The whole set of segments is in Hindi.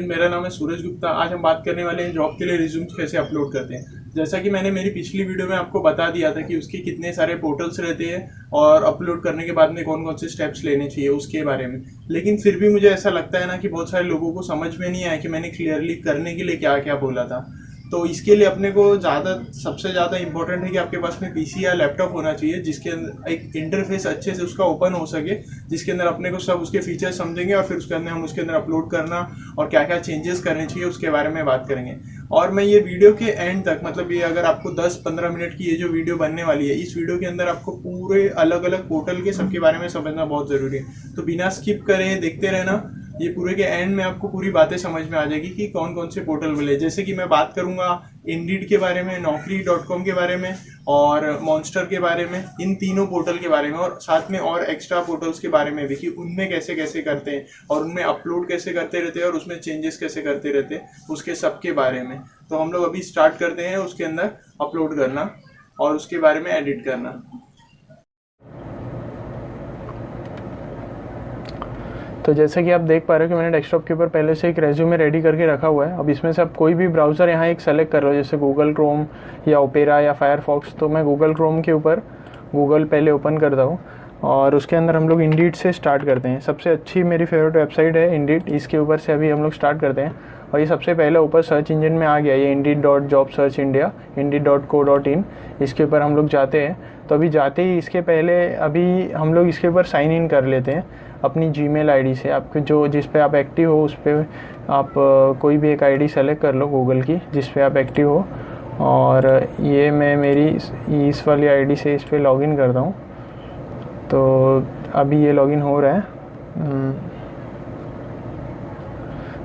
मेरा नाम है सूरज गुप्ता। आज हम बात करने वाले हैं जॉब के लिए रिज्यूम्स कैसे अपलोड करते हैं। जैसा कि मैंने मेरी पिछली वीडियो में आपको बता दिया था कि उसके कितने सारे पोर्टल्स रहते हैं और अपलोड करने के बाद में कौन कौन से स्टेप्स लेने चाहिए उसके बारे में। लेकिन फिर भी मुझे ऐसा लगता है ना कि बहुत सारे लोगों को समझ में नहीं आया कि मैंने क्लियरली करने के लिए क्या क्या बोला था। तो इसके लिए अपने को सबसे ज़्यादा इंपॉर्टेंट है कि आपके पास में पीसी या लैपटॉप होना चाहिए जिसके अंदर एक इंटरफेस अच्छे से उसका ओपन हो सके, जिसके अंदर अपने को सब उसके फीचर्स समझेंगे और फिर उसके अंदर हम उसके अंदर अपलोड करना और क्या क्या चेंजेस करने चाहिए उसके बारे में बात करेंगे। और मैं ये वीडियो के एंड तक, मतलब ये अगर आपको 10-15 मिनट की ये जो वीडियो बनने वाली है, इस वीडियो के अंदर आपको पूरे अलग अलग पोर्टल के सबके बारे में समझना बहुत ज़रूरी है। तो बिना स्किप करे देखते रहना, ये पूरे के एंड में आपको पूरी बातें समझ में आ जाएगी कि कौन कौन से पोर्टल मिले। जैसे कि मैं बात करूंगा इंडीड के बारे में, naukri.com के बारे में और मॉन्स्टर के बारे में, इन तीनों पोर्टल के बारे में, और साथ में और एक्स्ट्रा पोर्टल्स के बारे में भी कि उनमें कैसे कैसे करते हैं और उनमें अपलोड कैसे करते रहते हैं और उसमें चेंजेस कैसे करते रहते हैं, उसके सब के बारे में। तो हम लोग अभी स्टार्ट करते हैं उसके अंदर अपलोड करना और उसके बारे में एडिट करना। तो जैसे कि आप देख पा रहे हो कि मैंने डेस्कटॉप के ऊपर पहले से एक रेज्यूमे रेडी करके रखा हुआ है। अब इसमें से आप कोई भी ब्राउज़र यहाँ एक सेलेक्ट कर रहे हो, जैसे गूगल क्रोम या ओपेरा या फायरफॉक्स। तो मैं गूगल क्रोम के ऊपर गूगल पहले ओपन करता हूँ और उसके अंदर हम लोग इंडीड से स्टार्ट करते हैं। सबसे अच्छी मेरी फेवरेट वेबसाइट है इंडीड, इसके ऊपर से अभी हम लोग स्टार्ट करते हैं। और ये सबसे पहले ऊपर सर्च इंजन में आ गया, ये indeed.job-search-India, indeed.co.in, इसके ऊपर हम लोग जाते हैं। तो अभी जाते ही इसके पहले अभी हम लोग इसके ऊपर साइन इन कर लेते हैं अपनी जीमेल आईडी से। आपके जो जिस पे आप एक्टिव हो उस पर आप कोई भी एक आईडी सेलेक्ट कर लो गूगल की जिस पे आप एक्टिव हो। और ये मैं मेरी इस वाली आईडी से इस पे लॉगिन करता हूँ। तो अभी ये लॉगिन हो रहा है।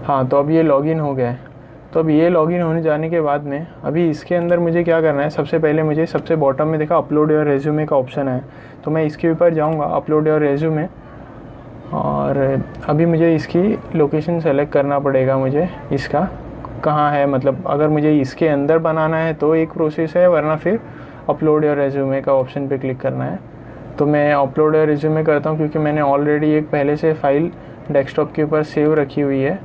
हाँ, तो अब ये लॉगिन हो गया है। तो अब ये लॉगिन होने जाने के बाद में अभी इसके अंदर मुझे क्या करना है, सबसे पहले मुझे सबसे बॉटम में देखा अपलोड योर रेज्यूमे का ऑप्शन है। तो मैं इसके ऊपर जाऊँगा, अपलोड योर रेज्यूमे, और अभी मुझे इसकी लोकेशन सेलेक्ट करना पड़ेगा। मुझे इसका कहाँ है, मतलब अगर मुझे इसके अंदर बनाना है तो एक प्रोसेस है, वरना फिर अपलोड योर रेज्यूमे का ऑप्शन पे क्लिक करना है। तो मैं अपलोड योर रेज्यूमे करता हूँ क्योंकि मैंने ऑलरेडी एक पहले से फ़ाइल डेस्कटॉप के ऊपर सेव रखी हुई है।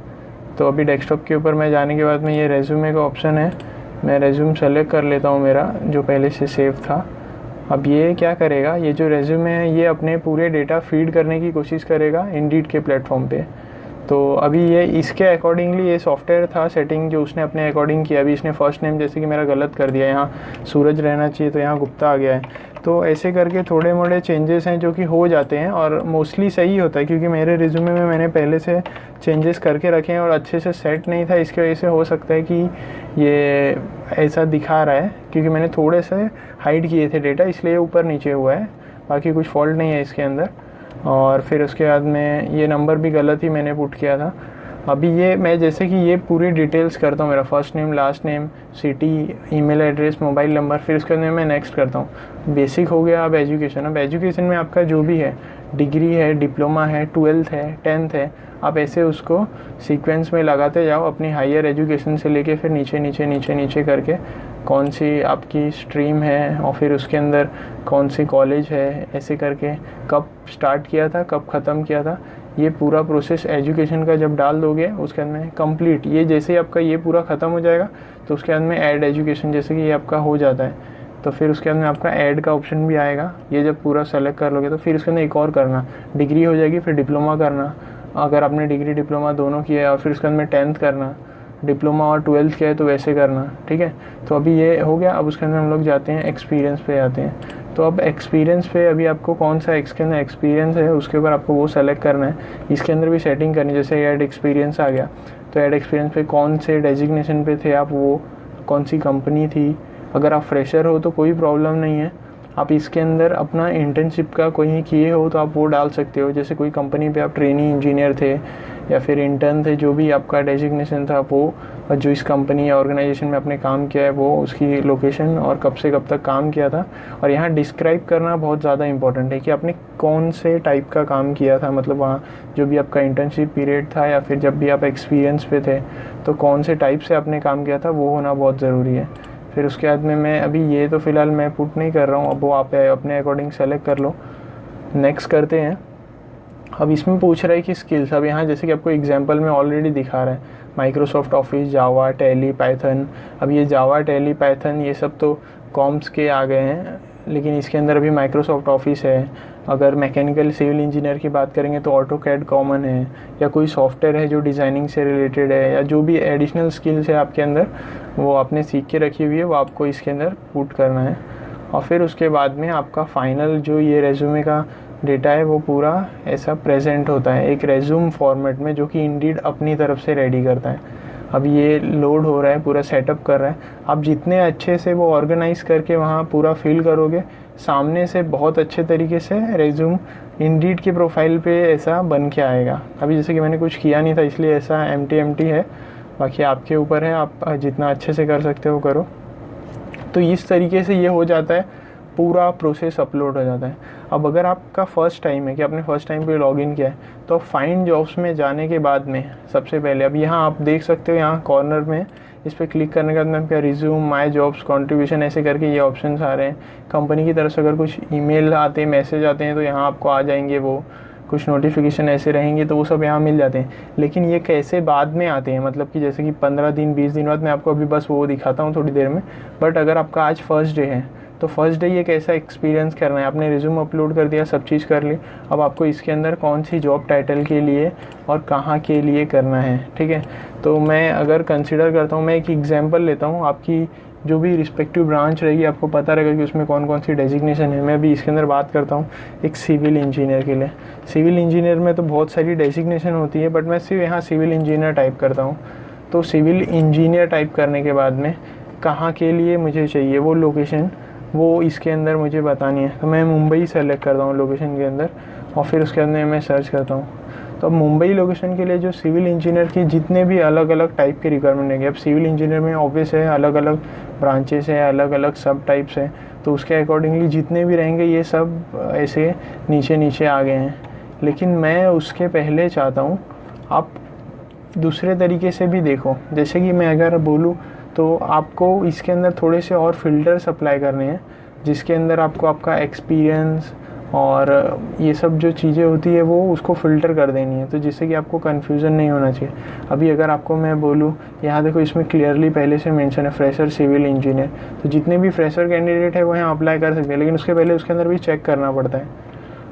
तो अभी डेस्कटॉप के ऊपर मैं जाने के बाद में ये रेज्यूमे का ऑप्शन है, मैं रेज्यूम सेलेक्ट कर लेता हूँ मेरा जो पहले से सेव था। अब ये क्या करेगा, ये जो रेज्यूमे है ये अपने पूरे डेटा फीड करने की कोशिश करेगा इंडीड के प्लेटफॉर्म पे। तो अभी ये इसके अकॉर्डिंगली ये सॉफ्टवेयर था सेटिंग जो उसने अपने अकॉर्डिंग किया। अभी इसने फर्स्ट नेम जैसे कि मेरा गलत कर दिया, यहाँ सूरज रहना चाहिए तो यहाँ गुप्ता आ गया है। तो ऐसे करके थोड़े मोड़े चेंजेस हैं जो कि हो जाते हैं और मोस्टली सही होता है क्योंकि मेरे रिज्यूमे में मैंने पहले से चेंजेस करके रखे हैं और अच्छे से सेट नहीं था। इसकी वजह से हो सकता है कि ये ऐसा दिखा रहा है क्योंकि मैंने थोड़े से हाइड किए थे डेटा, इसलिए ऊपर नीचे हुआ है, बाकी कुछ फॉल्ट नहीं है इसके अंदर। और फिर उसके बाद में ये नंबर भी गलत ही मैंने पुट किया था। अभी ये मैं जैसे कि ये पूरी डिटेल्स करता हूँ, मेरा first name, last name, city, email address, mobile number, फिर उसके बाद में मैं नेक्स्ट करता हूँ। बेसिक हो गया। अब एजुकेशन में आपका जो भी है, डिग्री है, डिप्लोमा है, 12th है, 10th है, आप ऐसे उसको सीक्वेंस में लगाते जाओ अपनी हायर एजुकेशन से लेके फिर नीचे नीचे नीचे नीचे करके कौन सी आपकी स्ट्रीम है और फिर उसके अंदर कौन सी कॉलेज है, ऐसे करके कब स्टार्ट किया था, कब ख़त्म किया था, ये पूरा प्रोसेस एजुकेशन का जब डाल दोगे उसके अंदर में कंप्लीट, ये जैसे ही आपका ये पूरा ख़त्म हो जाएगा तो उसके अंदर में ऐड एजुकेशन जैसे कि ये आपका हो जाता है तो फिर उसके अंदर में आपका ऐड का ऑप्शन भी आएगा। ये जब पूरा सेलेक्ट कर लोगे तो फिर उसके अंदर एक और करना, डिग्री हो जाएगी, फिर डिप्लोमा करना अगर आपने डिग्री डिप्लोमा दोनों किया है, और फिर उसके अंदर में 10th करना, डिप्लोमा और 12th किया है तो वैसे करना, ठीक है। तो अभी ये हो गया। अब उसके अंदर हम लोग जाते हैं एक्सपीरियंस पे आते हैं। तो अब एक्सपीरियंस पे अभी आपको कौन सा इसके अंदर एक्सपीरियंस है उसके ऊपर आपको वो सेलेक्ट करना है। इसके अंदर भी सेटिंग करनी, जैसे ऐड एक्सपीरियंस आ गया तो ऐड एक्सपीरियंस पे कौन से डेजिग्नेशन पे थे आप, वो कौन सी कंपनी थी। अगर आप फ्रेशर हो तो कोई प्रॉब्लम नहीं है, आप इसके अंदर अपना इंटर्नशिप का कोई किए हो तो आप वो डाल सकते हो। जैसे कोई कंपनी पे आप ट्रेनिंग इंजीनियर थे या फिर इंटर्न थे, जो भी आपका डेजिग्नेशन था वो, और जो इस कंपनी या ऑर्गेनाइजेशन में आपने काम किया है वो, उसकी लोकेशन और कब से कब तक काम किया था। और यहाँ डिस्क्राइब करना बहुत ज़्यादा इंपॉर्टेंट है कि आपने कौन से टाइप का काम किया था, मतलब वहाँ जो भी आपका इंटर्नशिप पीरियड था या फिर जब भी आप एक्सपीरियंस पे थे तो कौन से टाइप से आपने काम किया था, वो होना बहुत ज़रूरी है। फिर उसके बाद में मैं अभी ये तो फ़िलहाल मैं पुट नहीं कर रहा हूँ, अब वो आप अपने अकॉर्डिंग सेलेक्ट कर लो। नेक्स्ट करते हैं। अब इसमें पूछ रहा है कि स्किल्स, अब यहाँ जैसे कि आपको एग्जांपल में ऑलरेडी दिखा रहा है माइक्रोसॉफ्ट ऑफिस, जावा, टैली, पाइथन। अब ये जावा, टैली, पाइथन ये सब तो कॉम्स के आ गए हैं, लेकिन इसके अंदर अभी माइक्रोसॉफ्ट ऑफिस है। अगर मैकेनिकल सिविल इंजीनियर की बात करेंगे तो ऑटोकैड कॉमन है, या कोई सॉफ्टवेयर है जो डिज़ाइनिंग से रिलेटेड है, या जो भी एडिशनल स्किल्स है आपके अंदर वो आपने सीख के रखी हुई है, वो आपको इसके अंदर पुट करना है। और फिर उसके बाद में आपका फाइनल जो ये रेज्यूमे का डेटा है वो पूरा ऐसा प्रेजेंट होता है एक रेज्यूम फॉर्मेट में, जो कि इंडीड अपनी तरफ से रेडी करता है। अब ये लोड हो रहा है, पूरा सेटअप कर रहा है। आप जितने अच्छे से वो ऑर्गेनाइज़ करके वहाँ पूरा फिल करोगे, सामने से बहुत अच्छे तरीके से रेज्यूम इंडीड की प्रोफाइल पे ऐसा बन के आएगा। अभी जैसे कि मैंने कुछ किया नहीं था इसलिए ऐसा एम्प्टी है, बाकी आपके ऊपर है, आप जितना अच्छे से कर सकते हो करो। तो इस तरीके से ये हो जाता है, पूरा प्रोसेस अपलोड हो जाता है। अब अगर आपका फ़र्स्ट टाइम है कि आपने फ़र्स्ट टाइम पे लॉगिन किया है, तो फाइंड जॉब्स में जाने के बाद में सबसे पहले अब यहाँ आप देख सकते हो, यहाँ कॉर्नर में इस पर क्लिक करने के बाद में आपका रिज्यूम, माय जॉब्स, कंट्रीब्यूशन ऐसे करके ये ऑप्शंस आ रहे हैं। कंपनी की तरफ से अगर कुछ ईमेल आते हैं, मैसेज आते हैं तो यहाँ आपको आ जाएंगे, वो कुछ नोटिफिकेशन ऐसे रहेंगे तो वो सब यहाँ मिल जाते हैं। लेकिन ये कैसे बाद में आते हैं, मतलब कि जैसे कि 15 दिन 20 दिन बाद, मैं आपको अभी बस वो दिखाता हूँ थोड़ी देर में। बट अगर आपका आज फर्स्ट डे है तो फर्स्ट डे ये कैसा एक्सपीरियंस करना है, आपने रिज्यूम अपलोड कर दिया, सब चीज़ कर ली, अब आपको इसके अंदर कौन सी जॉब टाइटल के लिए और कहाँ के लिए करना है, ठीक है। तो मैं अगर कंसिडर करता हूँ, मैं एक एग्जांपल लेता हूँ, आपकी जो भी रिस्पेक्टिव ब्रांच रहेगी आपको पता रहेगा कि उसमें कौन कौन सी डेजिग्नेशन है। मैं अभी इसके अंदर बात करता हूँ एक सिविल इंजीनियर के लिए। सिविल इंजीनियर में तो बहुत सारी डेजिग्नेशन होती है, बट मैं सिर्फ यहाँ सिविल इंजीनियर टाइप करता हूँ। तो सिविल इंजीनियर टाइप करने के बाद में कहाँ के लिए मुझे चाहिए वो लोकेशन, वो इसके अंदर मुझे बतानी है। तो मैं मुंबई सेलेक्ट करता हूँ लोकेशन के अंदर, और फिर उसके अंदर मैं सर्च करता हूँ। तो अब मुंबई लोकेशन के लिए जो सिविल इंजीनियर की जितने भी अलग अलग टाइप के रिक्वायरमेंट रहेंगे, अब सिविल इंजीनियर में ऑब्वियस है अलग अलग ब्रांचेस है, अलग अलग सब टाइप्स हैं, तो उसके अकॉर्डिंगली जितने भी रहेंगे ये सब ऐसे नीचे नीचे आ गए हैं। लेकिन मैं उसके पहले चाहता हूँ आप दूसरे तरीके से भी देखो। जैसे कि मैं अगर बोलूँ तो आपको इसके अंदर थोड़े से और फिल्टर्स अप्लाई करने हैं, जिसके अंदर आपको आपका एक्सपीरियंस और ये सब जो चीज़ें होती है वो उसको फ़िल्टर कर देनी है, तो जिससे कि आपको कन्फ्यूज़न नहीं होना चाहिए। अभी अगर आपको मैं बोलूँ, यहाँ देखो इसमें क्लियरली पहले से मेंशन है फ्रेशर सिविल इंजीनियर, तो जितने भी फ्रेशर कैंडिडेट है वो यहाँ अप्लाई कर सकते हैं, लेकिन उसके पहले उसके अंदर भी चेक करना पड़ता है।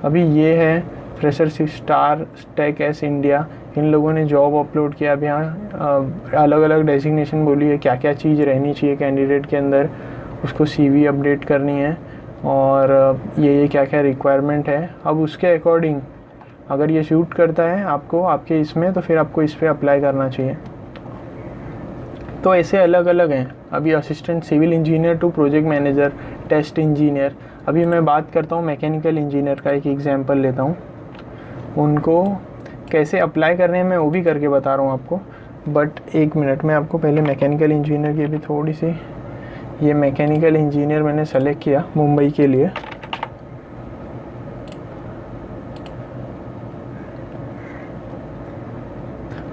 अभी ये है fresher star tech S India, इन लोगों ने जॉब अपलोड किया। अब यहाँ अलग अलग डेजिग्नेशन बोली है, क्या क्या चीज़ रहनी चाहिए कैंडिडेट के अंदर, उसको CV अपडेट करनी है, और ये क्या क्या रिक्वायरमेंट है। अब उसके अकॉर्डिंग अगर ये शूट करता है आपको आपके इसमें, तो फिर आपको इस पर अप्लाई करना चाहिए। तो ऐसे अलग अलग हैं। अभी assistant civil engineer to project manager, test engineer. अभी मैं बात करता हूँ मैकेनिकल इंजीनियर का, एक एग्जांपल लेता हूँ। उनको कैसे अप्लाई करने हैं मैं वो भी करके बता रहा हूँ आपको, बट एक मिनट में आपको पहले मैकेनिकल इंजीनियर की भी थोड़ी सी, ये मैकेनिकल इंजीनियर मैंने सेलेक्ट किया मुंबई के लिए।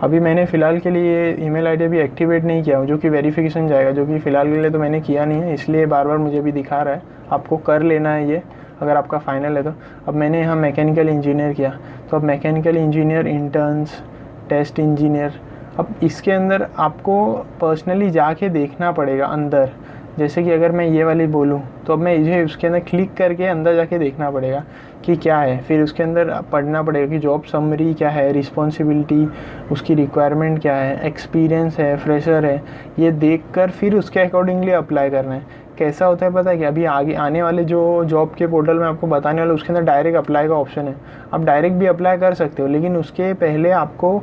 अभी मैंने फ़िलहाल के लिए ईमेल आईडी भी एक्टिवेट नहीं किया हूँ, जो कि वेरिफिकेशन जाएगा, जो कि फ़िलहाल के लिए तो मैंने किया नहीं है, इसलिए बार बार मुझे भी दिखा रहा है। आपको कर लेना है ये अगर आपका फाइनल है तो। अब मैंने यहाँ मैकेनिकल इंजीनियर किया, तो अब mechanical engineer, interns, test engineer. अब इसके अंदर आपको पर्सनली जाके देखना पड़ेगा अंदर। जैसे कि अगर मैं ये वाली बोलूँ तो अब मैं मुझे उसके अंदर क्लिक करके अंदर जाके देखना पड़ेगा कि क्या है, फिर उसके अंदर पढ़ना पड़ेगा कि जॉब समरी क्या है, रिस्पॉन्सिबिलिटी, उसकी रिक्वायरमेंट क्या है, एक्सपीरियंस है, फ्रेशर है, ये देखकर फिर उसके अकॉर्डिंगली अप्लाई करना है। कैसा होता है पता है कि अभी आगे आने वाले जो जॉब के पोर्टल में आपको बताने वाले, उसके अंदर डायरेक्ट अप्लाई का ऑप्शन है। आप डायरेक्ट भी अप्लाई कर सकते हो, लेकिन उसके पहले आपको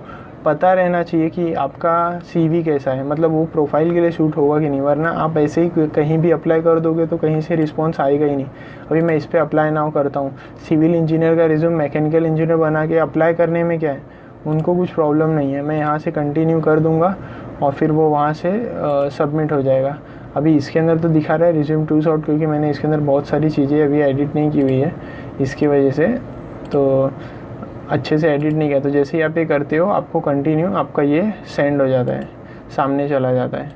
पता रहना चाहिए कि आपका CV कैसा है, मतलब वो प्रोफाइल के लिए शूट होगा कि नहीं, वरना आप ऐसे ही कहीं भी अप्लाई कर दोगे तो कहीं से रिस्पांस आएगा ही नहीं। अभी मैं इस पर अप्लाई नाउ करता हूँ। सिविल इंजीनियर का रिज्यूम मैकेनिकल इंजीनियर बना के अप्लाई करने में क्या है, उनको कुछ प्रॉब्लम नहीं है। मैं यहाँ से कंटिन्यू कर दूँगा और फिर वो वहाँ से सबमिट हो जाएगा। अभी इसके अंदर तो दिखा रहा है रिज्यूम टू शॉर्ट, क्योंकि मैंने इसके अंदर बहुत सारी चीज़ें अभी एडिट नहीं की हुई है, इसकी वजह से तो अच्छे से एडिट नहीं किया। तो जैसे ही आप ये करते हो आपको कंटिन्यू, आपका ये सेंड हो जाता है, सामने चला जाता है।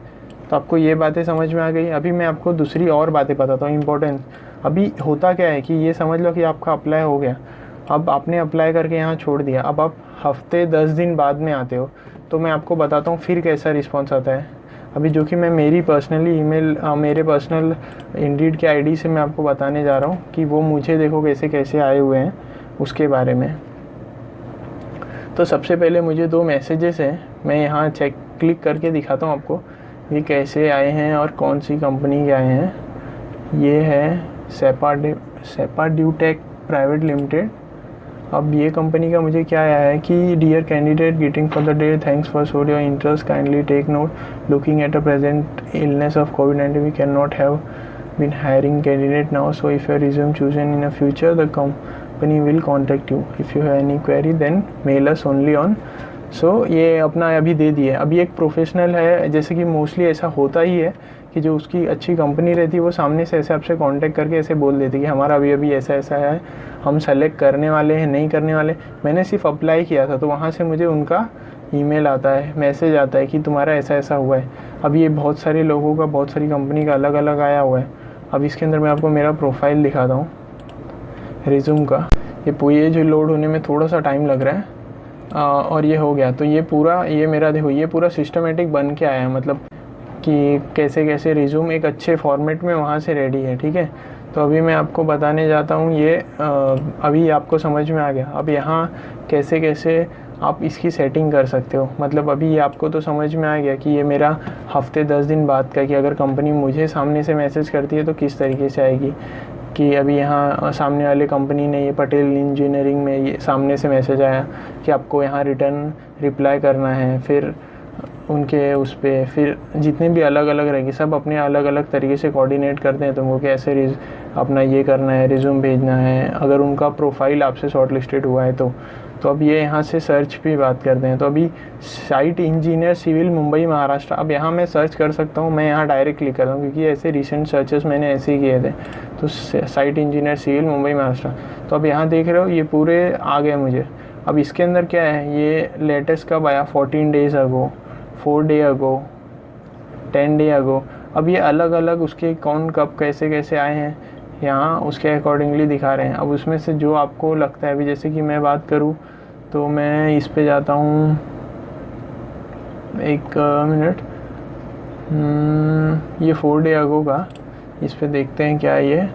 तो आपको ये बातें समझ में आ गई। अभी मैं आपको दूसरी और बातें बताता हूँ इंपॉर्टेंट। अभी होता क्या है कि ये समझ लो कि आपका अप्लाई हो गया, अब आपने अप्लाई करके यहाँ छोड़ दिया, अब आप हफ्ते 10 दिन बाद में आते हो, तो मैं आपको बताता हूँ फिर कैसा रिस्पॉन्स आता है। अभी जो कि मैं मेरी पर्सनली ईमेल मेरे पर्सनल इंडीड के आईडी से मैं आपको बताने जा रहा हूँ कि वो मुझे देखो कैसे कैसे आए हुए हैं उसके बारे में। तो सबसे पहले मुझे 2 मैसेजेस हैं, मैं यहाँ क्लिक करके दिखाता हूँ आपको ये कैसे आए हैं और कौन सी कंपनी के आए हैं। ये है सेपा ड्यूटेक प्राइवेट लिमिटेड। अब ये कंपनी का मुझे क्या आया है कि dear candidate getting for the day, thanks for show your interest, kindly take note looking at a present illness of कोविड-19 we can not have been hiring candidate now, so if your resume chosen in the future the company will contact you. If you have any query then mail us only on. So ये अपना अभी दे दिए। अभी एक प्रोफेशनल है, जैसे कि मोस्टली ऐसा होता ही है कि जो उसकी अच्छी कंपनी रहती है वो सामने से ऐसे आपसे कांटेक्ट करके ऐसे बोल देती है कि हमारा अभी ऐसा ऐसा है, हम सेलेक्ट करने वाले हैं, नहीं करने वाले। मैंने सिर्फ अप्लाई किया था तो वहाँ से मुझे उनका ईमेल आता है, मैसेज आता है कि तुम्हारा ऐसा ऐसा हुआ है। अब ये बहुत सारे लोगों का, बहुत सारी कंपनी का अलग अलग आया हुआ है। अब इसके अंदर मैं आपको मेरा प्रोफाइल दिखाता हूँ रिज्यूम का। ये जो लोड होने में थोड़ा सा टाइम लग रहा है और ये हो गया। तो ये मेरा देखो ये पूरा सिस्टमेटिक बन के आया है, मतलब कि कैसे कैसे रिज्यूम एक अच्छे फॉर्मेट में वहाँ से रेडी है। ठीक है, तो अभी मैं आपको बताने जाता हूँ ये अभी आपको समझ में आ गया। अब यहाँ कैसे कैसे आप इसकी सेटिंग कर सकते हो, मतलब अभी ये आपको तो समझ में आ गया कि ये मेरा हफ्ते 10 दिन बाद का, कि अगर कंपनी मुझे सामने से मैसेज करती है तो किस तरीके से आएगी। कि अभी यहाँ सामने वाले कंपनी ने, ये पटेल इंजीनियरिंग में ये सामने से मैसेज आया कि आपको यहाँ रिटर्न रिप्लाई करना है। फिर उनके उस पर फिर जितने भी अलग अलग रहेंगे सब अपने अलग अलग तरीके से कोऑर्डिनेट करते हैं तुमको कि ऐसे अपना ये करना है, रिज्यूम भेजना है, अगर उनका प्रोफाइल आपसे शॉर्ट लिस्टेड हुआ है तो अब ये यहाँ से सर्च भी बात करते हैं। तो अभी site engineer civil Mumbai Maharashtra, अब यहाँ मैं सर्च कर सकता हूँ, मैं यहाँ डायरेक्ट क्लिक करता हूँ क्योंकि ऐसे रिसेंट सर्चेस मैंने ऐसे ही किए थे। तो site engineer civil Mumbai Maharashtra, तो अब यहाँ देख रहे हो ये पूरे आ गए मुझे। अब इसके अंदर क्या है, ये लेटेस्ट कब आया, 14 डेज़ अगो, 4 डे अगो, 10 डे अगो। अब ये अलग अलग उसके कौन कब कैसे कैसे आए हैं यहाँ उसके अकॉर्डिंगली दिखा रहे हैं। अब उसमें से जो आपको लगता है, अभी जैसे कि मैं बात करूँ तो मैं इस पे जाता हूँ, एक मिनट, ये 4 डे अगो का, इस पे देखते हैं क्या है ये।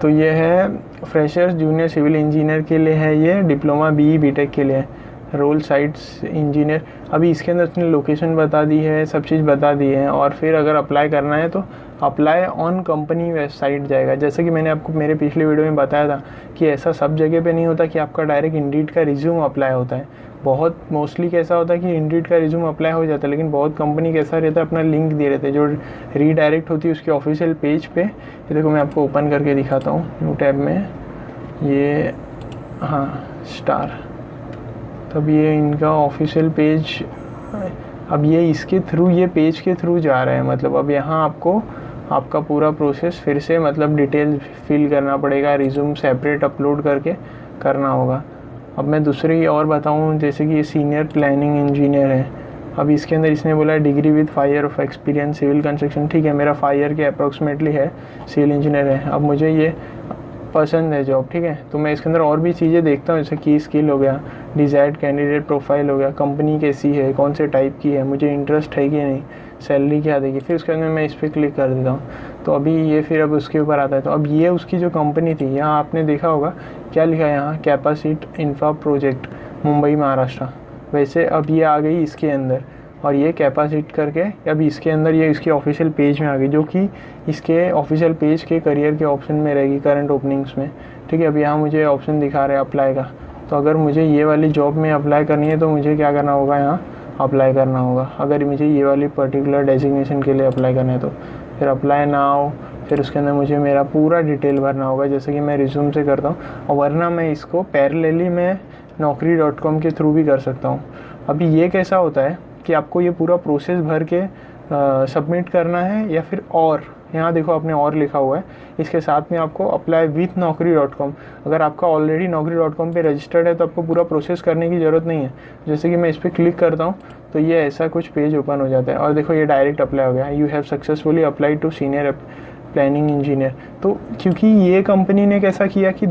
तो ये है फ्रेशर्स जूनियर सिविल इंजीनियर के लिए है, ये डिप्लोमा BE BTech के लिए है, रोल साइट्स इंजीनियर। अभी इसके अंदर उसने लोकेशन बता दी है, सब चीज़ बता दी है। और फिर अगर अप्लाई करना है तो अप्लाई ऑन कंपनी वेबसाइट जाएगा। जैसे कि मैंने आपको मेरे पिछले वीडियो में बताया था कि ऐसा सब जगह पे नहीं होता कि आपका डायरेक्ट इंडीड का रिज्यूम अप्लाई होता है। बहुत मोस्टली कैसा होता है कि इंडीड का रिज्यूम अप्लाई हो जाता है, लेकिन बहुत कंपनी कैसा रहता है अपना लिंक दे रहते हैं जो रीडायरेक्ट होती है उसके ऑफिशियल पेज पे। ये देखो मैं आपको ओपन करके दिखाता हूँ न्यू टैब में, ये हाँ स्टार, तब ये इनका ऑफिशियल पेज। अब ये इसके थ्रू, ये पेज के थ्रू जा रहा है, मतलब अब यहाँ आपको आपका पूरा प्रोसेस फिर से मतलब डिटेल फिल करना पड़ेगा, रिज्यूम सेपरेट अपलोड करके करना होगा। अब मैं दूसरी और बताऊँ, जैसे कि ये सीनियर प्लानिंग इंजीनियर है। अब इसके अंदर इसने बोला degree with 5 year of experience civil construction. ठीक है, मेरा 5 ईयर के अप्रॉक्सीमेटली है, सिविल इंजीनियर है। अब मुझे ये पसंद है जॉब, ठीक है, तो मैं इसके अंदर और भी चीज़ें देखता हूँ, जैसे की स्किल हो गया, डिज़ायर्ड कैंडिडेट प्रोफाइल हो गया, कंपनी कैसी है, कौन से टाइप की है, मुझे इंटरेस्ट है कि नहीं, सैलरी क्या देगी। फिर उसके अंदर मैं इस पर क्लिक कर देता हूँ, तो अभी ये फिर अब उसके ऊपर आता है। तो अब ये उसकी जो कंपनी थी, यहाँ आपने देखा होगा क्या लिखा है यहाँ, कैपेसिट इंफ्रा प्रोजेक्ट मुंबई महाराष्ट्र। वैसे अब ये आ गई इसके अंदर, और ये कैपेसिट करके अब इसके अंदर ये इसके ऑफिशियल पेज में आ गई, जो कि इसके ऑफिशियल पेज के करियर के ऑप्शन में रहेगी, करंट ओपनिंग्स में। ठीक है, अब यहाँ मुझे ऑप्शन दिखा रहे हैं अप्लाई का। तो अगर मुझे ये वाली जॉब में अप्लाई करनी है तो मुझे क्या करना होगा, यहाँ अप्लाई करना होगा। अगर मुझे ये वाली पर्टिकुलर डेजिग्नेशन के लिए अप्लाई करना है तो फिर अप्लाई नाउ, फिर उसके अंदर मुझे मेरा पूरा डिटेल भरना होगा, जैसे कि मैं रिज्यूम से करता हूँ। और वरना मैं इसको पैरेलली मैं naukri.com के थ्रू भी कर सकता हूँ। अभी ये कैसा होता है कि आपको ये पूरा प्रोसेस भर के सबमिट करना है, या फिर और यहाँ देखो आपने और लिखा हुआ है, इसके साथ में आपको अप्लाई विथ naukri.com। अगर आपका ऑलरेडी naukri.com पे रजिस्टर्ड है तो आपको पूरा प्रोसेस करने की ज़रूरत नहीं है। जैसे कि मैं इस पर क्लिक करता हूँ तो ये ऐसा कुछ पेज ओपन हो जाता है, और देखो ये डायरेक्ट अप्लाई हो गया, you have successfully apply to senior planning engineer. तो क्योंकि ये कंपनी ने कैसा किया कि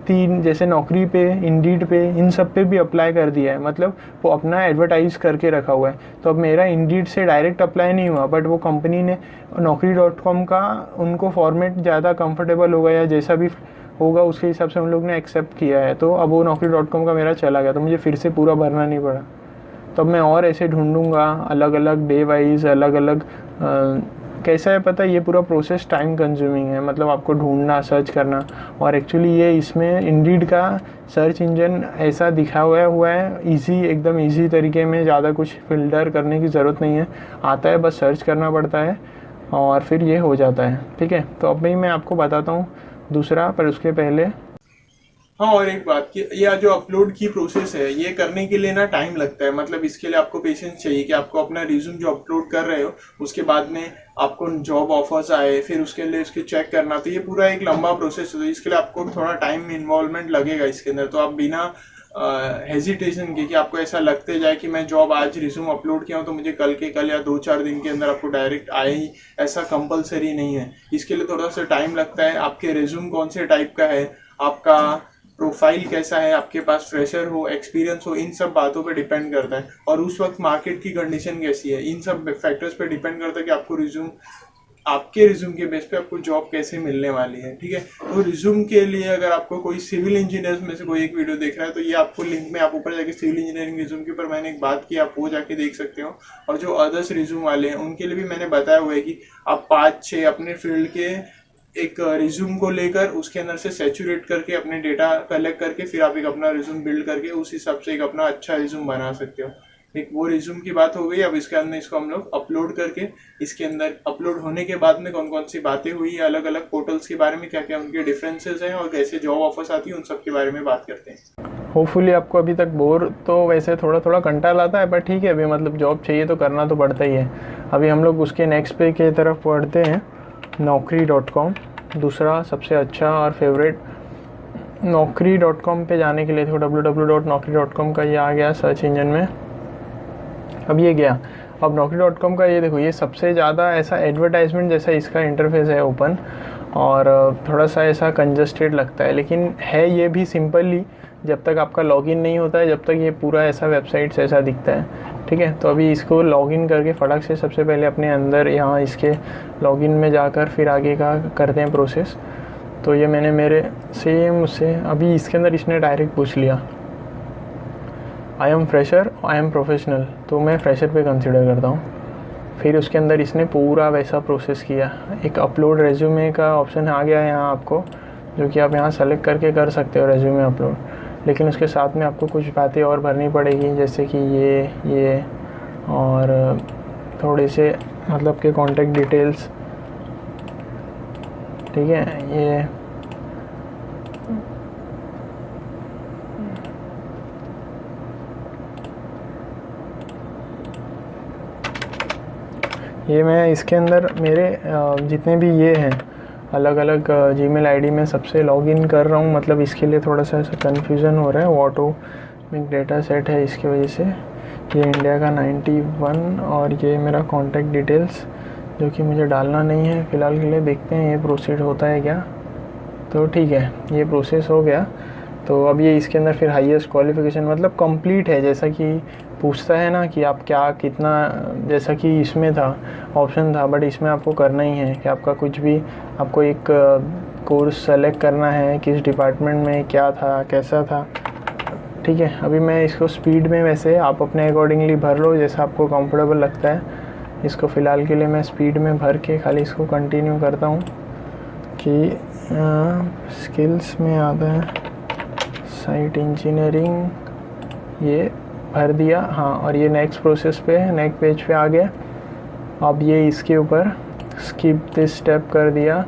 तीन जैसे नौकरी पे, इंडीड पे, इन सब पे भी अप्लाई कर दिया है, मतलब वो अपना एडवर्टाइज करके रखा हुआ है। तो अब मेरा इंडीड से डायरेक्ट अप्लाई नहीं हुआ, बट वो कंपनी ने naukri.com का उनको फॉर्मेट ज़्यादा कंफर्टेबल होगा या जैसा भी होगा उसके हिसाब से उन लोग ने एक्सेप्ट किया है, तो अब वो naukri.com का मेरा चला गया, तो मुझे फिर से पूरा भरना नहीं पड़ा। तो अब मैं और ऐसे ढूंढूंगा अलग अलग डे वाइज, अलग अलग कैसा है पता है, ये पूरा प्रोसेस टाइम कंज्यूमिंग है, मतलब आपको ढूंढना, सर्च करना। और एक्चुअली ये इसमें इंडीड का सर्च इंजन ऐसा दिखा हुआ है इजी, एकदम इजी तरीके में, ज़्यादा कुछ फिल्टर करने की ज़रूरत नहीं है, आता है बस सर्च करना पड़ता है और फिर ये हो जाता है। ठीक है, तो अब भाई मैं आपको बताता हूँ दूसरा, पर उसके पहले हाँ, और एक बात कि यह जो अपलोड की प्रोसेस है, ये करने के लिए ना टाइम लगता है। मतलब इसके लिए आपको पेशेंस चाहिए कि आपको अपना रिज्यूम जो अपलोड कर रहे हो उसके बाद में आपको जॉब ऑफर्स आए, फिर उसके लिए उसके चेक करना, तो ये पूरा एक लंबा प्रोसेस है। तो इसके लिए आपको थोड़ा टाइम इन्वॉल्वमेंट लगेगा इसके अंदर। तो आप बिना हेजिटेशन के, कि आपको ऐसा लगते जाए कि मैं जॉब आज रिज्यूम अपलोड किया हूँ तो मुझे कल के कल या 2-4 दिन के अंदर आपको डायरेक्ट आए ही, ऐसा कंपलसरी नहीं है। इसके लिए थोड़ा सा टाइम लगता है। आपके रिज्यूम कौन से टाइप का है, आपका प्रोफाइल कैसा है, आपके पास फ्रेशर हो, एक्सपीरियंस हो, इन सब बातों पे डिपेंड करता है। और उस वक्त मार्केट की कंडीशन कैसी है, इन सब फैक्टर्स पे डिपेंड करता है कि आपको रिज्यूम, आपके रिज्यूम के बेस पे आपको जॉब कैसे मिलने वाली है। ठीक है, तो रिज्यूम के लिए अगर आपको कोई सिविल इंजीनियर्स में से कोई एक वीडियो देख रहा है तो ये आपको लिंक में, आप ऊपर जाके सिविल इंजीनियरिंग रिज्यूम के ऊपर मैंने एक बात की, आप वो जाके देख सकते हो। और जो अदर्स रिज्यूम वाले हैं उनके लिए भी मैंने बताया हुआ है कि आप 5-6 अपने फील्ड के एक रिज्यूम को लेकर उसके अंदर से सैचुरेट करके अपने डेटा कलेक्ट करके फिर आप एक अपना रिज्यूम बिल्ड करके उस हिसाब से एक अपना अच्छा रिज्यूम बना सकते हो। एक वो रिज्यूम की बात हो गई। अब इसके अंदर इसको हम लोग अपलोड करके, इसके अंदर अपलोड होने के बाद में कौन कौन सी बातें हुई है, अलग अलग पोर्टल्स के बारे में क्या क्या उनके डिफरेंसेस हैं और कैसे जॉब ऑफर्स आती है, उन सब के बारे में बात करते हैं। होपफुली आपको अभी तक बोर तो वैसे थोड़ा थोड़ा कंटाल आता है, पर ठीक है, अभी मतलब जॉब चाहिए तो करना तो पड़ता ही है। अभी हम लोग उसके नेक्स्ट पे की तरफ बढ़ते हैं, naukri.com, दूसरा सबसे अच्छा और फेवरेट। naukri.com पे जाने के लिए देखो www.naukri.com का ये आ गया सर्च इंजन में, अब ये गया। अब naukri.com का ये देखो, ये सबसे ज़्यादा ऐसा एडवर्टाइजमेंट जैसा इसका इंटरफेस है ओपन, और थोड़ा सा ऐसा कंजस्टेड लगता है, लेकिन है ये भी सिंपल ही जब तक आपका लॉगिन नहीं होता है, जब तक ये पूरा ऐसा वेबसाइट ऐसा दिखता है। ठीक है, तो अभी इसको लॉगिन करके फटाक से सबसे पहले अपने अंदर यहाँ इसके लॉगिन में जाकर फिर आगे का करते हैं प्रोसेस। तो ये मैंने मेरे सेम उससे अभी इसके अंदर इसने डायरेक्ट पूछ लिया I am fresher, I am professional, तो मैं फ्रेशर पे कंसिडर करता हूँ। फिर उसके अंदर इसने पूरा वैसा प्रोसेस किया। एक अपलोड रेज्यूमे का ऑप्शन आ गया है यहाँ आपको, जो कि आप यहाँ सेलेक्ट करके कर सकते हो रेज्यूमे अपलोड, लेकिन उसके साथ में आपको कुछ बातें और भरनी पड़ेगी, जैसे कि ये और थोड़े से मतलब के कॉन्टेक्ट डिटेल्स। ठीक है, ये मैं इसके अंदर मेरे जितने भी ये हैं अलग अलग जीमेल आईडी में सबसे लॉगिन कर रहा हूँ। मतलब इसके लिए थोड़ा सा ऐसा कन्फ्यूज़न हो रहा है, वो ऑटोमिक डेटा सेट है इसकी वजह से। ये इंडिया का 91 और ये मेरा कॉन्टैक्ट डिटेल्स जो कि मुझे डालना नहीं है फ़िलहाल के लिए। देखते हैं ये प्रोसीड होता है क्या। तो ठीक है, ये प्रोसेस हो गया। तो अब ये इसके अंदर फिर हाईएस्ट क्वालिफ़िकेशन मतलब कंप्लीट है, जैसा कि पूछता है ना कि आप क्या कितना, जैसा कि इसमें था ऑप्शन था, बट इसमें आपको करना ही है कि आपका कुछ भी, आपको एक कोर्स सेलेक्ट करना है, किस डिपार्टमेंट में क्या था, कैसा था। ठीक है, अभी मैं इसको स्पीड में, वैसे आप अपने अकॉर्डिंगली भर लो जैसा आपको कंफर्टेबल लगता है। इसको फ़िलहाल के लिए मैं स्पीड में भर के खाली इसको कंटिन्यू करता हूँ कि स्किल्स में आता है साइट इंजीनियरिंग, ये भर दिया। हाँ, और ये नेक्स्ट प्रोसेस पे, नेक्स्ट पेज पे आ गया। अब ये इसके ऊपर स्किप दिस स्टेप कर दिया।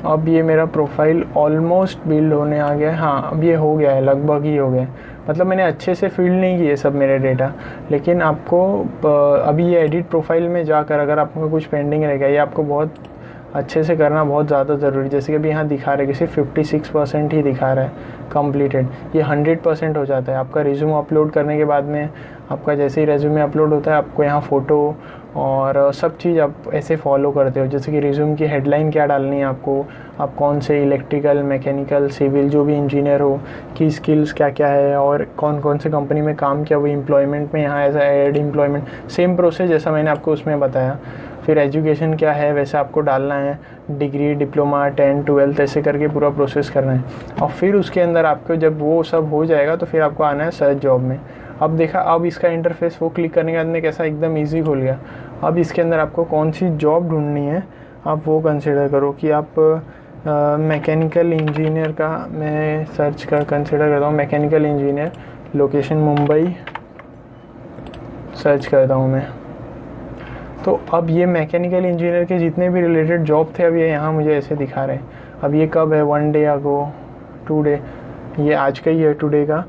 अब ये मेरा प्रोफाइल ऑलमोस्ट बिल्ड होने आ गया है। हाँ, अब ये हो गया है, लगभग ही हो गया है। मतलब मैंने अच्छे से फील्ड नहीं किए सब मेरे डेटा, लेकिन आपको अभी ये एडिट प्रोफाइल में जाकर अगर आपको कुछ पेंडिंग रहेगा, ये आपको बहुत अच्छे से करना बहुत ज़्यादा ज़रूरी। जैसे कि अभी यहाँ दिखा रहा है कि सिर्फ 56% ही दिखा रहा है कंप्लीटेड, ये 100% हो जाता है। आपका रिज्यूम अपलोड करने के बाद में, आपका जैसे ही रेज्यूमे अपलोड होता है, आपको यहाँ फ़ोटो और सब चीज़ आप ऐसे फॉलो करते हो, जैसे कि रिज्यूम की हेडलाइन क्या डालनी है आपको, आप कौन से इलेक्ट्रिकल, मैकेनिकल, सिविल जो भी इंजीनियर हो की स्किल्स क्या क्या है और कौन कौन से कंपनी में काम किया, वो एम्प्लॉयमेंट में यहाँ ऐसा ऐड एम्प्लॉयमेंट, सेम प्रोसेस जैसा मैंने आपको उसमें बताया। फिर एजुकेशन क्या है वैसे आपको डालना है, डिग्री, डिप्लोमा, 10, 12 ऐसे करके पूरा प्रोसेस करना है। और फिर उसके अंदर आपको जब वो सब हो जाएगा तो फिर आपको आना है सर्च जॉब में। अब देखा, अब इसका इंटरफेस वो क्लिक करने के बाद में कैसा एकदम ईजी खुल गया। अब इसके अंदर आपको कौन सी जॉब ढूंढनी है आप वो कंसिडर करो कि आप मैकेनिकल इंजीनियर का मैं सर्च कर कंसिडर करता हूँ, mechanical engineer, location Mumbai search करता हूँ मैं। तो अब ये मैकेनिकल इंजीनियर के जितने भी रिलेटेड जॉब थे अब ये यहाँ मुझे ऐसे दिखा रहे हैं। अब ये कब है, 1 डे अगो, 2 डे, ये आज का ही है टुडे का।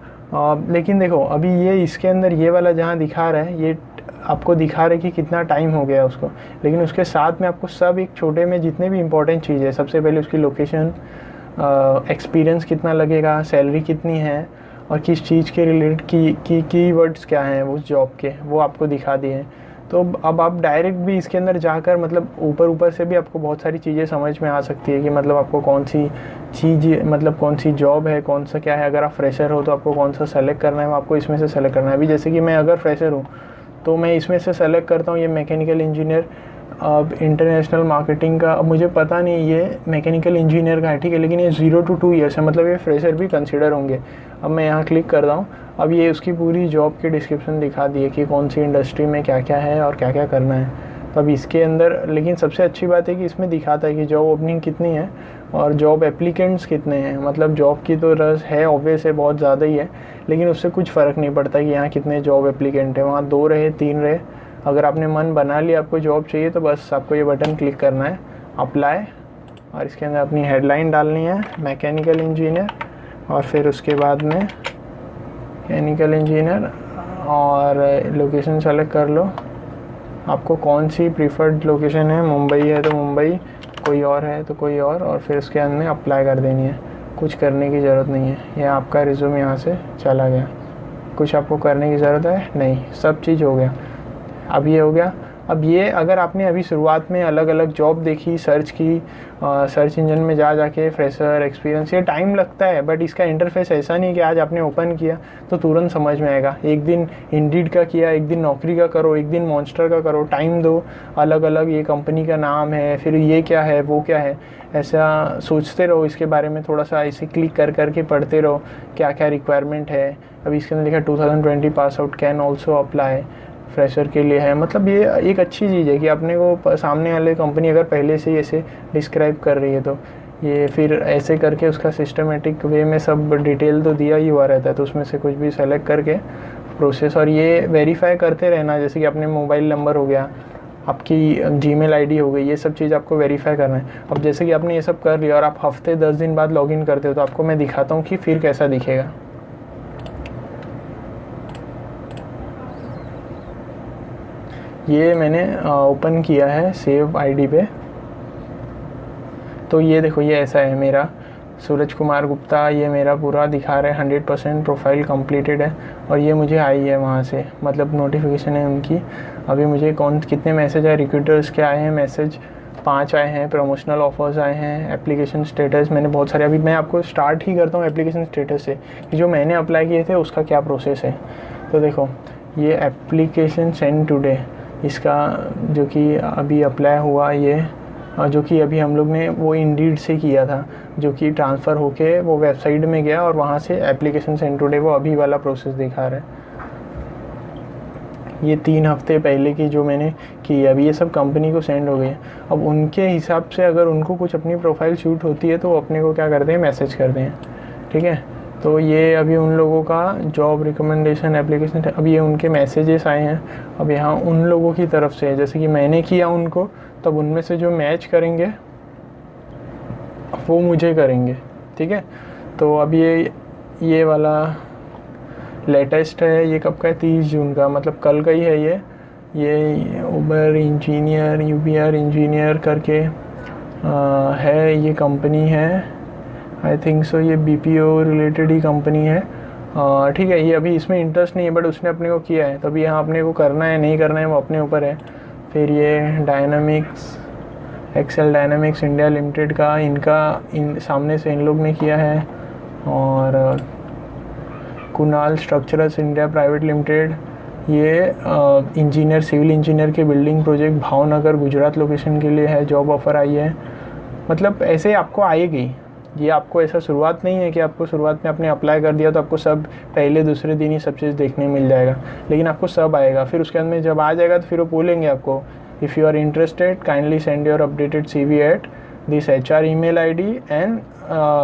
लेकिन देखो अभी ये इसके अंदर ये वाला जहाँ दिखा रहा है ये आपको दिखा रहा है कि कितना टाइम हो गया उसको, लेकिन उसके साथ में आपको सब एक छोटे में जितने भी इंपॉर्टेंट चीज़ है, सबसे पहले उसकी लोकेशन, एक्सपीरियंस कितना लगेगा, सैलरी कितनी है और किस चीज़ के रिलेटेड कीवर्ड्स क्या हैं उस जॉब के, वो आपको दिखा दिए हैं। तो अब आप डायरेक्ट भी इसके अंदर जाकर मतलब ऊपर से भी आपको बहुत सारी चीज़ें समझ में आ सकती है कि मतलब आपको कौन सी चीज़, मतलब कौन सी जॉब है, कौन सा क्या है। अगर आप फ्रेशर हो तो आपको कौन सा सेलेक्ट करना है, वो आपको इसमें से सेलेक्ट करना है। अभी जैसे कि मैं अगर फ्रेशर हूँ तो मैं इसमें से सेलेक्ट करता हूँ ये मैकेनिकल इंजीनियर, अब इंटरनेशनल मार्केटिंग का। अब मुझे पता नहीं ये मैकेनिकल इंजीनियर का है, ठीक है, लेकिन ये 0 to 2 ईयर्स है, मतलब ये फ्रेशर भी कंसिडर होंगे। अब मैं यहाँ क्लिक करता हूँ, अब ये उसकी पूरी जॉब की डिस्क्रिप्शन दिखा दी है कि कौन सी इंडस्ट्री में क्या क्या है और क्या क्या करना है। तो अब इसके अंदर लेकिन सबसे अच्छी बात है कि इसमें दिखाता है कि जॉब ओपनिंग कितनी है और जॉब एप्लीकेंट्स कितने हैं। मतलब जॉब की तो रस है, ऑब्वियस है, बहुत ज़्यादा ही है, लेकिन उससे कुछ फ़र्क नहीं पड़ता कि यहाँ कितने जॉब एप्लीकेंट हैं। वहाँ 2 रहे, 3 रहे, अगर आपने मन बना लिया आपको जॉब चाहिए तो बस आपको ये बटन क्लिक करना है, अप्लाई, और इसके अंदर अपनी हेडलाइन डालनी है मैकेनिकल इंजीनियर, और फिर उसके बाद में मैकेनिकल इंजीनियर और लोकेशन सेलेक्ट कर लो। आपको कौन सी प्रीफर्ड लोकेशन है, मुंबई है तो मुंबई, कोई और है तो कोई और फिर उसके अंदर अप्लाई कर देनी है। कुछ करने की ज़रूरत नहीं है, ये आपका रिज्यूम यहाँ से चला गया। कुछ आपको करने की ज़रूरत है नहीं, सब चीज़ हो गया। अब ये हो गया। अब ये अगर आपने अभी शुरुआत में अलग अलग जॉब देखी, सर्च की, सर्च इंजन में जाके फ्रेशर, एक्सपीरियंस, ये टाइम लगता है, बट इसका इंटरफेस ऐसा नहीं कि आज आपने ओपन किया तो तुरंत समझ में आएगा। एक दिन इंडीड का किया, एक दिन नौकरी का करो, एक दिन मॉन्स्टर का करो, टाइम दो, अलग अलग ये कंपनी का नाम है, फिर ये क्या है वो क्या है, ऐसा सोचते रहो इसके बारे में, थोड़ा सा ऐसे क्लिक कर करके पढ़ते रहो क्या क्या रिक्वायरमेंट है। अभी इसके अंदर लिखा 2020 pass out can also apply, fresher के लिए है। मतलब ये एक अच्छी चीज़ है कि अपने को सामने वाले कंपनी अगर पहले से ही ऐसे डिस्क्राइब कर रही है तो ये फिर ऐसे करके उसका सिस्टमेटिक वे में सब डिटेल तो दिया ही हुआ रहता है, तो उसमें से कुछ भी सेलेक्ट करके प्रोसेस, और ये वेरीफाई करते रहना, जैसे कि अपने मोबाइल नंबर हो गया, आपकी जीमेल आईडी हो गई, ये सब चीज़ आपको वेरीफाई करना है। अब जैसे कि आपने ये सब कर लिया और आप हफ्ते 10 दिन बाद लॉगिन करते हो तो आपको मैं दिखाता हूँ कि फिर कैसा दिखेगा। ये मैंने ओपन किया है सेव आईडी पे, तो ये देखो ये ऐसा है मेरा सूरज कुमार गुप्ता, ये मेरा पूरा दिखा रहा है 100% प्रोफाइल कंप्लीटेड है, और ये मुझे आई है वहाँ से, मतलब नोटिफिकेशन है उनकी। अभी मुझे कितने मैसेज आए, रिक्रूटर्स के आए हैं मैसेज, 5 आए हैं, प्रमोशनल ऑफर्स आए हैं, एप्लीकेशन स्टेटस मैंने बहुत सारे, अभी मैं आपको स्टार्ट ही करता हूँ एप्लीकेशन स्टेटस से कि जो मैंने अप्लाई किए थे उसका क्या प्रोसेस है। तो देखो ये एप्लीकेशन सेंड टुडे, इसका जो कि अभी अप्लाई हुआ, ये जो कि अभी हम लोग ने वो इंडीड से किया था, जो कि ट्रांसफ़र होके वो वेबसाइट में गया और वहाँ से एप्लीकेशन सेंड टुडे, वो अभी वाला प्रोसेस दिखा रहा है। ये 3 हफ्ते पहले की जो मैंने की, अभी ये सब कंपनी को सेंड हो गई है। अब उनके हिसाब से अगर उनको कुछ अपनी प्रोफाइल शूट होती है तो अपने को क्या करते हैं, मैसेज करते हैं, ठीक है। तो ये अभी उन लोगों का जॉब रिकमेंडेशन एप्लीकेशन, अब ये उनके मैसेजेस आए हैं। अब यहाँ उन लोगों की तरफ से जैसे कि मैंने किया उनको, तब उनमें से जो मैच करेंगे वो मुझे करेंगे, ठीक है। तो अब ये वाला लेटेस्ट है, ये कब का है, 30 जून का, मतलब कल का ही है ये उबर इंजीनियर, यूबीआर इंजीनियर करके है, ये कंपनी है, आई थिंक सो ये बीपीओ रिलेटेड ही कंपनी है, ठीक है। ये अभी इसमें इंटरेस्ट नहीं है बट उसने अपने को किया है, तो अभी यहाँ अपने को करना है नहीं करना है वो अपने ऊपर है। फिर ये dynamics, Excel dynamics India limited का, इन सामने से इन लोग ने किया है। और Kunal structurals India private limited, ये इंजीनियर, सिविल इंजीनियर के building project Bhavnagar Gujarat location के लिए है, जॉब ऑफ़र आई है। मतलब ऐसे आपको आएगी, ये आपको ऐसा शुरुआत नहीं है कि आपको शुरुआत में आपने अप्लाई कर दिया तो आपको सब पहले दूसरे दिन ही सब चीज़ देखने मिल जाएगा, लेकिन आपको सब आएगा। फिर उसके अंदर जब आ जाएगा तो फिर वो बोलेंगे आपको, if you are interested kindly send your updated CV at this HR email ID and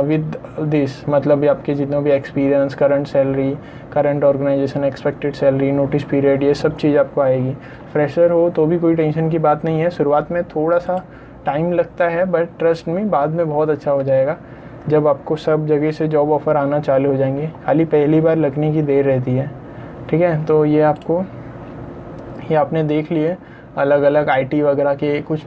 with this, मतलब आपके जितने भी experience, current salary, current organization, expected salary, notice period, ये सब चीज़ आपको आएगी। फ्रेशर हो तो भी कोई टेंशन की बात नहीं है, शुरुआत में थोड़ा सा टाइम लगता है, बट ट्रस्ट में बाद में बहुत अच्छा हो जाएगा जब आपको सब जगह से जॉब ऑफ़र आना चालू हो जाएंगे। खाली पहली बार लगने की देर रहती है, ठीक है। तो ये आपने देख लिए अलग अलग IT वगैरह के कुछ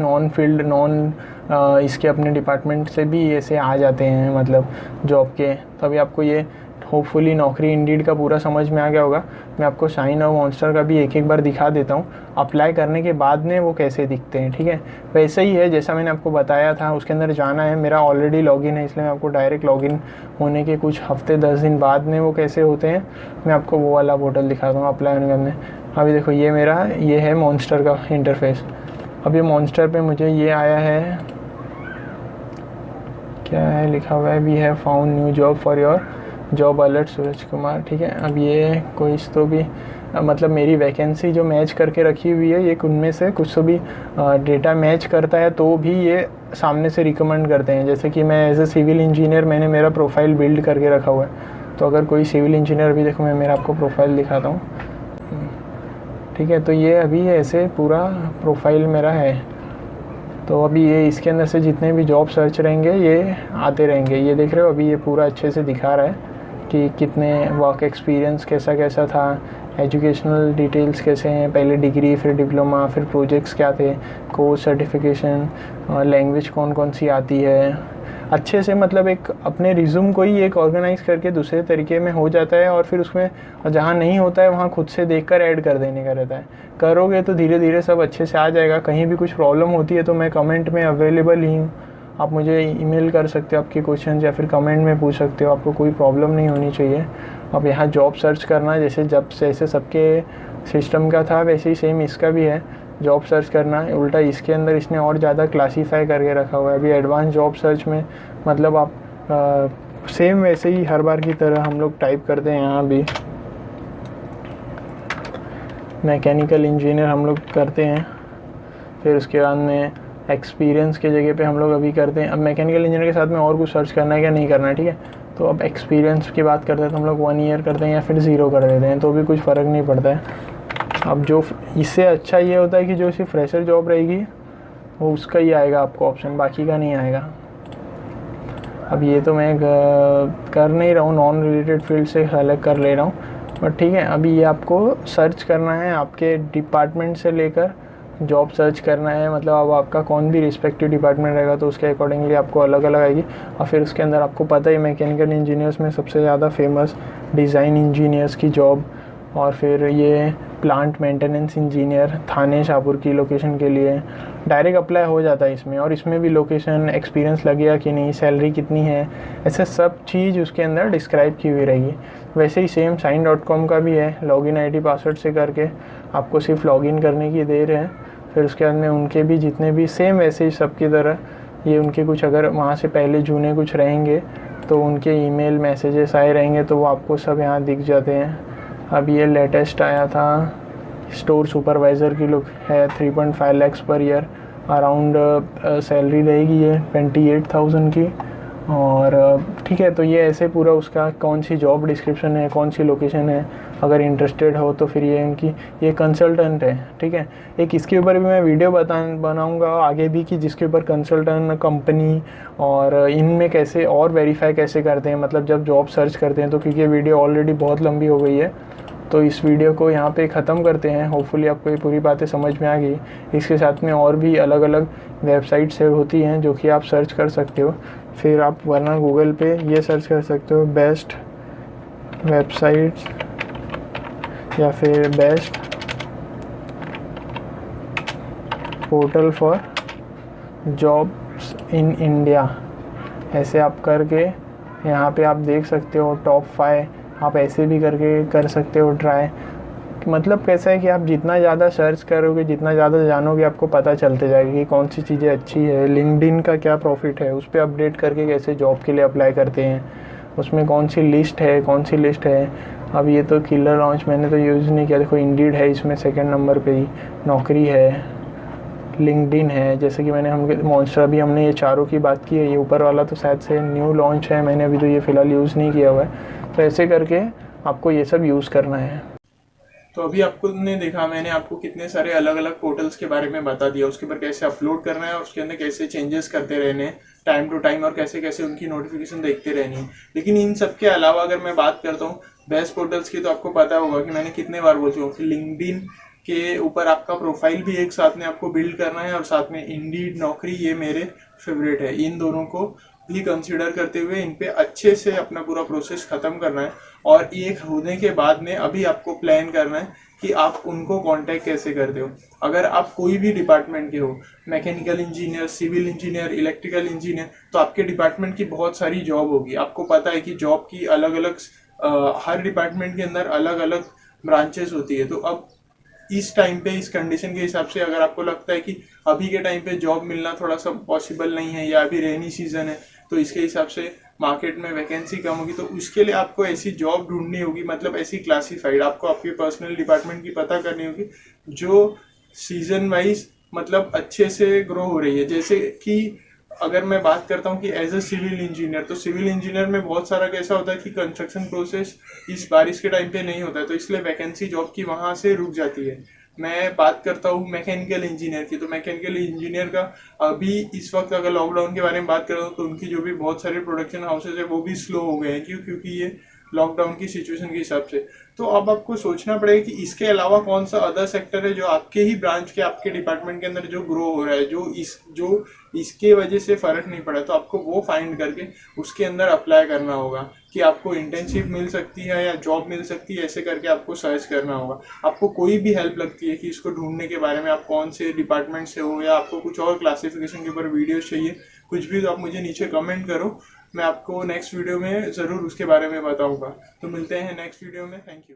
इसके अपने डिपार्टमेंट से भी ऐसे आ जाते हैं, मतलब जॉब के। तभी आपको ये होपफुली नौकरी इंडीड का पूरा समझ में आ गया होगा। मैं आपको शाइन और मॉन्स्टर का भी एक बार दिखा देता हूँ, अप्लाई करने के बाद में वो कैसे दिखते हैं, ठीक है। वैसे ही है जैसा मैंने आपको बताया था, उसके अंदर जाना है। मेरा ऑलरेडी लॉगिन है, इसलिए मैं आपको डायरेक्ट लॉगिन होने के कुछ हफ्ते 10 दिन बाद में वो कैसे होते हैं मैं आपको वो वाला पोर्टल दिखाता हूँ अप्लाई होने के बाद में। अभी देखो ये है मॉन्स्टर का इंटरफेस। अब ये मॉन्स्टर पे मुझे ये आया है, क्या है लिखा हुआ है, we have found new job for your job alert Suraj Kumar, ठीक है। अब ये कोई तो भी मतलब मेरी वैकेंसी जो मैच करके रखी हुई है, ये उनमें से कुछ तो भी डेटा मैच करता है तो भी ये सामने से रिकमेंड करते हैं। जैसे कि मैं एज ए सिविल इंजीनियर मैंने मेरा प्रोफाइल बिल्ड करके रखा हुआ है, तो अगर कोई सिविल इंजीनियर भी देखो, मैं मेरा आपको प्रोफाइल दिखाता हूँ, ठीक है। तो ये अभी ऐसे पूरा प्रोफाइल मेरा है। तो अभी ये इसके अंदर से जितने भी जॉब सर्च रहेंगे ये आते रहेंगे। ये देख रहे हो, अभी ये पूरा अच्छे से दिखा रहा है कि कितने वर्क एक्सपीरियंस कैसा था, एजुकेशनल डिटेल्स कैसे हैं, पहले डिग्री, फिर डिप्लोमा, फिर प्रोजेक्ट्स क्या थे, कोर्स सर्टिफिकेशन, लैंग्वेज कौन कौन सी आती है, अच्छे से मतलब एक अपने रिज्यूम को ही एक ऑर्गेनाइज़ करके दूसरे तरीके में हो जाता है। और फिर उसमें जहाँ नहीं होता है वहाँ खुद से देखकर ऐड कर देने का रहता है। करोगे तो धीरे धीरे सब अच्छे से आ जाएगा। कहीं भी कुछ प्रॉब्लम होती है तो मैं कमेंट में अवेलेबल ही हूँ, आप मुझे ईमेल कर सकते हो आपके क्वेश्चन, या फिर कमेंट में पूछ सकते हो, आपको कोई प्रॉब्लम नहीं होनी चाहिए। अब यहाँ जॉब सर्च करना जैसे सबके सिस्टम का था वैसे ही सेम इसका भी है, जॉब सर्च करना है। उल्टा इसके अंदर इसने और ज़्यादा क्लासीफाई करके रखा हुआ है। अभी एडवांस जॉब सर्च में मतलब आप सेम वैसे ही हर बार की तरह हम लोग टाइप करते हैं। यहाँ भी मैकेनिकल इंजीनियर हम लोग करते हैं, फिर उसके बाद में एक्सपीरियंस के जगह पे हम लोग अभी करते हैं। अब मैकेनिकल इंजीनियर के साथ में और कुछ सर्च करना है क्या नहीं करना है, ठीक है। तो अब एक्सपीरियंस की बात करते हैं तो हम लोग 1 ईयर करते हैं या फिर 0 कर देते हैं, तो भी कुछ फ़र्क नहीं पड़ता है। अब जो इससे अच्छा ये होता है कि जो सिर्फ फ्रेशर जॉब रहेगी वो उसका ही आएगा आपको ऑप्शन, बाकी का नहीं आएगा। अब ये तो मैं कर नहीं रहा हूँ, नॉन रिलेटेड फील्ड से सेलेक्ट कर ले रहा हूँ, बट ठीक है। अभी ये आपको सर्च करना है, आपके डिपार्टमेंट से लेकर जॉब सर्च करना है। मतलब अब आपका कौन भी रिस्पेक्टिव डिपार्टमेंट रहेगा तो उसके अकॉर्डिंगली आपको अलग अलग आएगी। और फिर उसके अंदर आपको पता ही मैकेनिकल इंजीनियर्स में सबसे ज़्यादा फेमस डिज़ाइन इंजीनियर्स की जॉब, और फिर ये प्लांट मेंटेनेंस इंजीनियर थाने शाहपुर की लोकेशन के लिए डायरेक्ट अप्लाई हो जाता है इसमें। और इसमें भी लोकेशन, एक्सपीरियंस लगेगा कि नहीं, सैलरी कितनी है, ऐसे सब चीज़ उसके अंदर डिस्क्राइब की हुई रहेगी। वैसे ही सेम साइन.com का भी है, लॉगिन ID पासवर्ड से करके आपको सिर्फ लॉगिन करने की देर है। फिर उसके बाद में उनके भी जितने भी सेम वैसे ही सब की तरह ये उनके कुछ अगर वहाँ से पहले जूने कुछ रहेंगे तो उनके ईमेल मैसेजेस आए रहेंगे तो वो आपको सब यहाँ दिख जाते हैं। अब ये लेटेस्ट आया था, स्टोर सुपरवाइज़र की लोग है, 3.5 lakh per year around salary रहेगी ये 28,000 की। और ठीक है, तो ये ऐसे पूरा उसका कौन सी जॉब डिस्क्रिप्शन है, कौन सी लोकेशन है, अगर इंटरेस्टेड हो तो फिर ये इनकी ये कंसल्टेंट है, ठीक है। एक इसके ऊपर भी मैं वीडियो बनाऊंगा आगे भी कि जिसके ऊपर कंसल्टेंट कंपनी और इनमें कैसे और वेरीफाई कैसे करते हैं, मतलब जब जॉब सर्च करते हैं तो, क्योंकि ये वीडियो ऑलरेडी बहुत लंबी हो गई है तो इस वीडियो को यहाँ पे ख़त्म करते हैं। होपफुली आपको ये पूरी बातें समझ में आ गई। इसके साथ में और भी अलग अलग वेबसाइट्स होती हैं जो कि आप सर्च कर सकते हो। फिर आप वरना गूगल पे ये सर्च कर सकते हो बेस्ट वेबसाइट्स या फिर best portal for jobs in India, ऐसे आप करके यहाँ पे आप देख सकते हो टॉप 5, आप ऐसे भी करके कर सकते हो ट्राई। मतलब कैसा है कि आप जितना ज़्यादा सर्च करोगे, जितना ज़्यादा जानोगे, आपको पता चलते जाएगा कि कौन सी चीज़ें अच्छी है, लिंक्डइन का क्या प्रॉफिट है, उस पर अपडेट करके कैसे जॉब के लिए अप्लाई करते हैं, उसमें कौन सी लिस्ट है। अब ये तो किलर लॉन्च मैंने तो यूज़ नहीं किया, देखो इंडीड है इसमें सेकंड नंबर पे ही, नौकरी है, लिंक्डइन है, जैसे कि मैंने हम मॉन्स्टर अभी हमने ये चारों की बात की है, ये ऊपर वाला तो शायद से न्यू लॉन्च है, मैंने अभी तो ये फ़िलहाल यूज़ नहीं किया हुआ है। तो ऐसे करके आपको ये सब यूज़ करना है। तो अभी आपको ने देखा, मैंने आपको कितने सारे अलग अलग पोर्टल्स के बारे में बता दिया, उसके ऊपर कैसे अपलोड करना है और उसके अंदर कैसे चेंजेस करते रहने हैं टाइम टू टाइम, और कैसे कैसे उनकी नोटिफिकेशन देखते रहनी है। लेकिन इन सब के अलावा अगर मैं बात करता हूँ बेस्ट पोर्टल्स की, तो आपको पता होगा कि मैंने कितने बार बोल चुका हूँ कि लिंक्डइन के ऊपर आपका प्रोफाइल भी एक साथ में आपको बिल्ड करना है, और साथ में इंडीड, नौकरी, ये मेरे फेवरेट है। इन दोनों को भी कंसीडर करते हुए इन पे अच्छे से अपना पूरा प्रोसेस खत्म करना है, और एक होने के बाद में अभी आपको प्लान करना है कि आप उनको कांटेक्ट कैसे करते हो। अगर आप कोई भी डिपार्टमेंट के हो, mechanical engineer, civil engineer, electrical engineer, तो आपके डिपार्टमेंट की बहुत सारी जॉब होगी। आपको पता है कि जॉब की अलग अलग हर डिपार्टमेंट के अंदर अलग अलग ब्रांचेस होती है। तो अब इस टाइम पे, इस कंडीशन के हिसाब से अगर आपको लगता है कि अभी के टाइम पे जॉब मिलना थोड़ा सा पॉसिबल नहीं है, या अभी रेनी सीजन है, तो इसके हिसाब से मार्केट में वैकेंसी कम होगी, तो उसके लिए आपको ऐसी जॉब ढूंढनी होगी, मतलब ऐसी क्लासिफाइड आपको आपके पर्सनल डिपार्टमेंट की पता करनी होगी जो सीजन वाइज मतलब अच्छे से ग्रो हो रही है। जैसे कि अगर मैं बात करता हूँ कि एज अ सिविल इंजीनियर, तो सिविल इंजीनियर में बहुत सारा कैसा होता है कि कंस्ट्रक्शन प्रोसेस इस बारिश के टाइम पे नहीं होता है, तो इसलिए वैकेंसी जॉब की वहाँ से रुक जाती है। मैं बात करता हूँ मैकेनिकल इंजीनियर की, तो मैकेनिकल इंजीनियर का अभी इस वक्त अगर लॉकडाउन के बारे में बात करूँ तो उनकी जो भी बहुत सारे प्रोडक्शन हाउसेज है वो भी स्लो हो गए हैं। क्योंकि ये लॉकडाउन की सिचुएशन के हिसाब से। तो अब आपको सोचना पड़ेगा कि इसके अलावा कौन सा अदर सेक्टर है जो आपके ही ब्रांच के, आपके डिपार्टमेंट के अंदर जो ग्रो हो रहा है, जो इसके वजह से फर्क नहीं पड़ा, तो आपको वो फाइंड करके उसके अंदर अप्लाई करना होगा कि आपको इंटर्नशिप मिल सकती है या जॉब मिल सकती है। ऐसे करके आपको सर्च करना होगा। आपको कोई भी हेल्प लगती है कि इसको ढूंढने के बारे में, आप कौन से डिपार्टमेंट से हो, या आपको कुछ और क्लासिफिकेशन के ऊपर वीडियोस चाहिए, कुछ भी, तो आप मुझे नीचे कमेंट करो, मैं आपको नेक्स्ट वीडियो में ज़रूर उसके बारे में बताऊंगा। तो मिलते हैं नेक्स्ट वीडियो में। Thank you.